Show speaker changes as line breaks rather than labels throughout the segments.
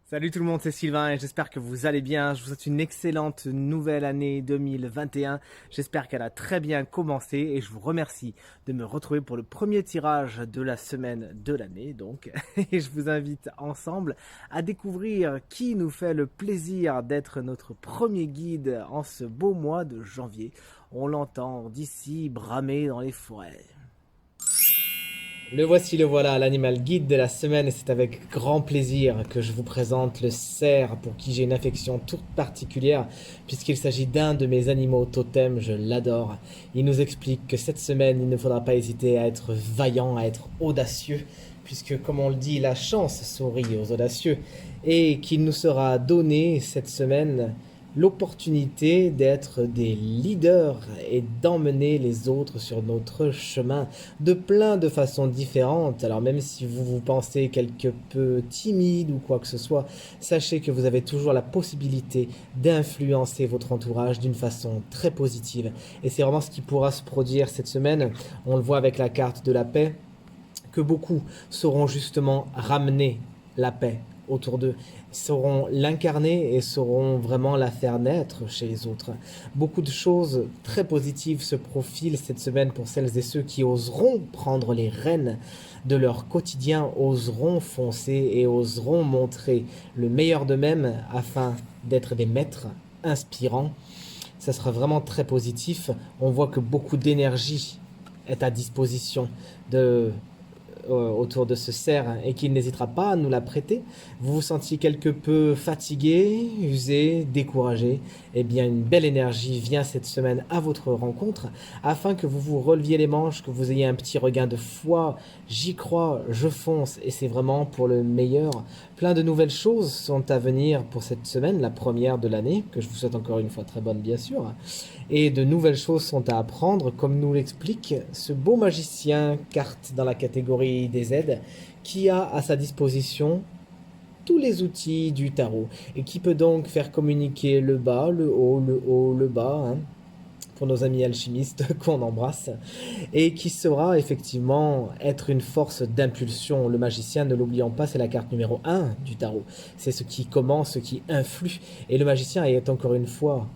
Salut tout le monde, c'est Sylvain et j'espère que vous allez bien. Je vous souhaite une excellente nouvelle année 2021. J'espère qu'elle a très bien commencé et je vous remercie de me retrouver pour le premier tirage de la semaine de l'année. Donc, et je vous invite ensemble à découvrir qui nous fait le plaisir d'être notre premier guide en ce beau mois de janvier. On l'entend d'ici bramer dans les forêts. Le voici, le voilà, l'animal guide de la semaine, et c'est avec grand plaisir que je vous présente le cerf, pour qui j'ai une affection toute particulière, puisqu'il s'agit d'un de mes animaux totems, je l'adore. Il nous explique que cette semaine, il ne faudra pas hésiter à être vaillant, à être audacieux, puisque, comme on le dit, la chance sourit aux audacieux, et qu'il nous sera donné cette semaine l'opportunité d'être des leaders et d'emmener les autres sur notre chemin de plein de façons différentes. Alors même si vous vous pensez quelque peu timide ou quoi que ce soit, sachez que vous avez toujours la possibilité d'influencer votre entourage d'une façon très positive. Et c'est vraiment ce qui pourra se produire cette semaine. On le voit avec la carte de la paix, que beaucoup sauront justement ramener la paix autour d'eux, sauront l'incarner et sauront vraiment la faire naître chez les autres. Beaucoup de choses très positives se profilent cette semaine pour celles et ceux qui oseront prendre les rênes de leur quotidien, oseront foncer et oseront montrer le meilleur d'eux-mêmes afin d'être des maîtres inspirants. Ça sera vraiment très positif. On voit que beaucoup d'énergie est à disposition de autour de ce cerf et qu'il n'hésitera pas à nous la prêter. Vous vous sentiez quelque peu fatigué, usé, découragé, eh bien une belle énergie vient cette semaine à votre rencontre afin que vous vous releviez les manches, que vous ayez un petit regain de foi. J'y crois, je fonce et c'est vraiment pour le meilleur. Plein de nouvelles choses sont à venir pour cette semaine, la première de l'année, que je vous souhaite encore une fois très bonne bien sûr. Et de nouvelles choses sont à apprendre, comme nous l'explique ce beau magicien, carte dans la catégorie des aides, qui a à sa disposition tous les outils du tarot et qui peut donc faire communiquer le bas, le haut, le bas, hein, pour nos amis alchimistes qu'on embrasse, et qui saura effectivement être une force d'impulsion. Le magicien, ne l'oublions pas, c'est la carte numéro 1 du tarot. C'est ce qui commence, ce qui influe. Et le magicien est encore une fois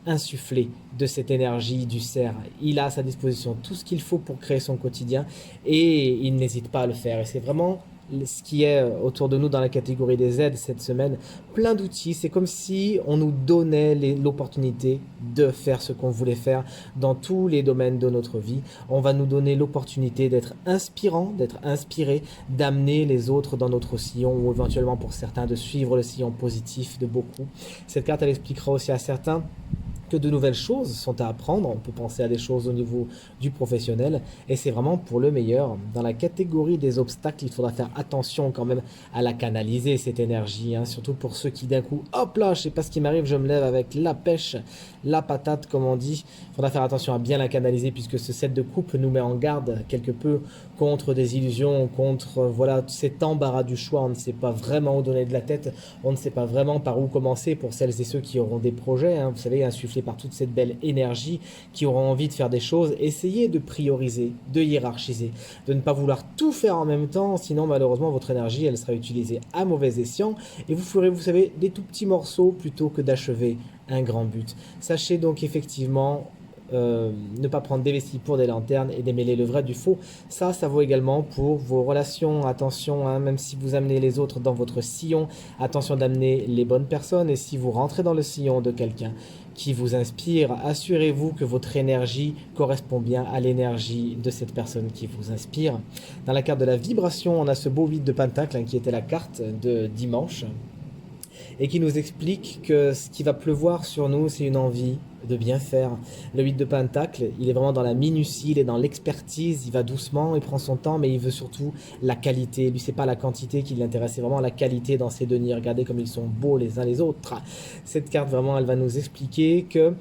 insufflé de cette énergie du cerf. Il a à sa disposition tout ce qu'il faut pour créer son quotidien et il n'hésite pas à le faire. Et c'est vraiment ce qui est autour de nous dans la catégorie des aides cette semaine. Plein d'outils. C'est comme si on nous donnait l'opportunité de faire ce qu'on voulait faire dans tous les domaines de notre vie. On va nous donner l'opportunité d'être inspirant, d'être inspiré, d'amener les autres dans notre sillon ou éventuellement pour certains de suivre le sillon positif de beaucoup. Cette carte, elle expliquera aussi à certains que de nouvelles choses sont à apprendre. On peut penser à des choses au niveau du professionnel et c'est vraiment pour le meilleur. Dans la catégorie des obstacles, il faudra faire attention quand même à la canaliser, cette énergie, hein, surtout pour ceux qui d'un coup, hop là, je sais pas ce qui m'arrive, je me lève avec la pêche, la patate comme on dit. Il faudra faire attention à bien la canaliser puisque ce set de coupe nous met en garde quelque peu contre des illusions, contre voilà cet embarras du choix. On ne sait pas vraiment où donner de la tête, on ne sait pas vraiment par où commencer pour celles et ceux qui auront des projets, hein, vous savez, insufflés par toute cette belle énergie, qui auront envie de faire des choses. Essayez de prioriser, de hiérarchiser, de ne pas vouloir tout faire en même temps, sinon malheureusement votre énergie elle sera utilisée à mauvais escient et vous ferez, vous savez, des tout petits morceaux plutôt que d'achever un grand but. Sachez donc effectivement ne pas prendre des vessies pour des lanternes et démêler le vrai du faux. Ça vaut également pour vos relations. Attention, hein, même si vous amenez les autres dans votre sillon, attention d'amener les bonnes personnes. Et si vous rentrez dans le sillon de quelqu'un qui vous inspire, assurez-vous que votre énergie correspond bien à l'énergie de cette personne qui vous inspire. Dans la carte de la vibration, on a ce beau 8 de pentacle, hein, qui était la carte de dimanche et qui nous explique que ce qui va pleuvoir sur nous, c'est une envie de bien faire. Le 8 de pentacle, il est vraiment dans la minutie, il est dans l'expertise, il va doucement, il prend son temps, mais il veut surtout la qualité. Lui, c'est pas la quantité qui l'intéresse, c'est vraiment la qualité dans ses deniers. Regardez comme ils sont beaux les uns les autres. Cette carte, vraiment, elle va nous expliquer que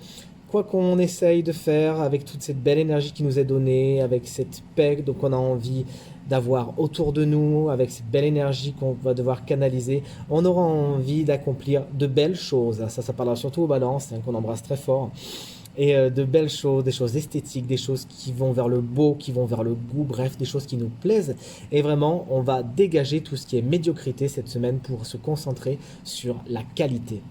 quoi qu'on essaye de faire avec toute cette belle énergie qui nous est donnée, avec cette paix donc on a envie d'avoir autour de nous, avec cette belle énergie qu'on va devoir canaliser, on aura envie d'accomplir de belles choses. Ça parlera surtout aux balances, hein, qu'on embrasse très fort. et de belles choses, des choses esthétiques, des choses qui vont vers le beau, qui vont vers le goût, bref, des choses qui nous plaisent. Et vraiment, on va dégager tout ce qui est médiocrité cette semaine pour se concentrer sur la qualité.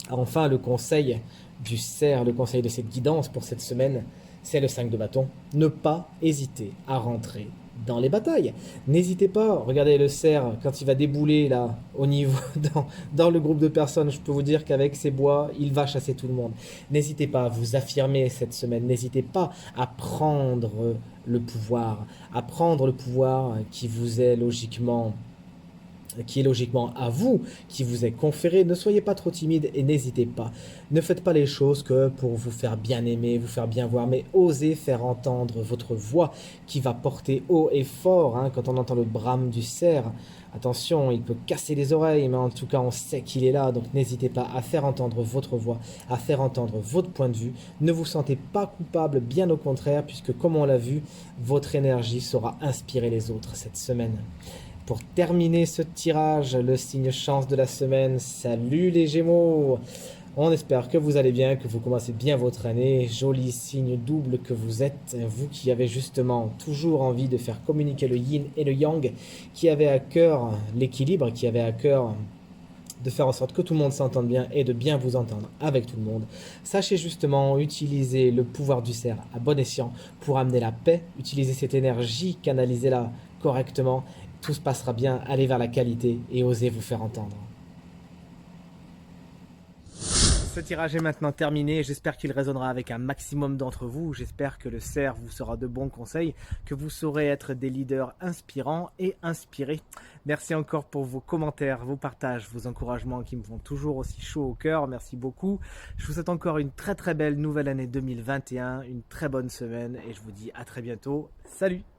Enfin, le conseil du cerf, le conseil de cette guidance pour cette semaine, c'est le 5 de bâton. Ne pas hésiter à rentrer dans les batailles. N'hésitez pas, regardez le cerf, quand il va débouler là, au niveau, dans le groupe de personnes, je peux vous dire qu'avec ses bois, il va chasser tout le monde. N'hésitez pas à vous affirmer cette semaine, n'hésitez pas à prendre à prendre le pouvoir qui est logiquement à vous, qui vous est conféré. Ne soyez pas trop timide et n'hésitez pas. Ne faites pas les choses que pour vous faire bien aimer, vous faire bien voir, mais osez faire entendre votre voix qui va porter haut et fort. Hein, quand on entend le brame du cerf, attention, il peut casser les oreilles, mais en tout cas, on sait qu'il est là. Donc n'hésitez pas à faire entendre votre voix, à faire entendre votre point de vue. Ne vous sentez pas coupable, bien au contraire, puisque comme on l'a vu, votre énergie saura inspirer les autres cette semaine. Pour terminer ce tirage, le signe chance de la semaine. Salut les Gémeaux! On espère que vous allez bien, que vous commencez bien votre année. Joli signe double que vous êtes, vous qui avez justement toujours envie de faire communiquer le yin et le yang, qui avez à cœur l'équilibre, qui avez à cœur de faire en sorte que tout le monde s'entende bien et de bien vous entendre avec tout le monde. Sachez justement utiliser le pouvoir du cerf à bon escient pour amener la paix, utiliser cette énergie, canalisez-la correctement. Tout se passera bien, allez vers la qualité et osez vous faire entendre. Ce tirage est maintenant terminé, j'espère qu'il résonnera avec un maximum d'entre vous, j'espère que le cerf vous sera de bons conseils, que vous saurez être des leaders inspirants et inspirés. Merci encore pour vos commentaires, vos partages, vos encouragements qui me font toujours aussi chaud au cœur, merci beaucoup. Je vous souhaite encore une très belle nouvelle année 2021, une très bonne semaine et je vous dis à très bientôt, salut!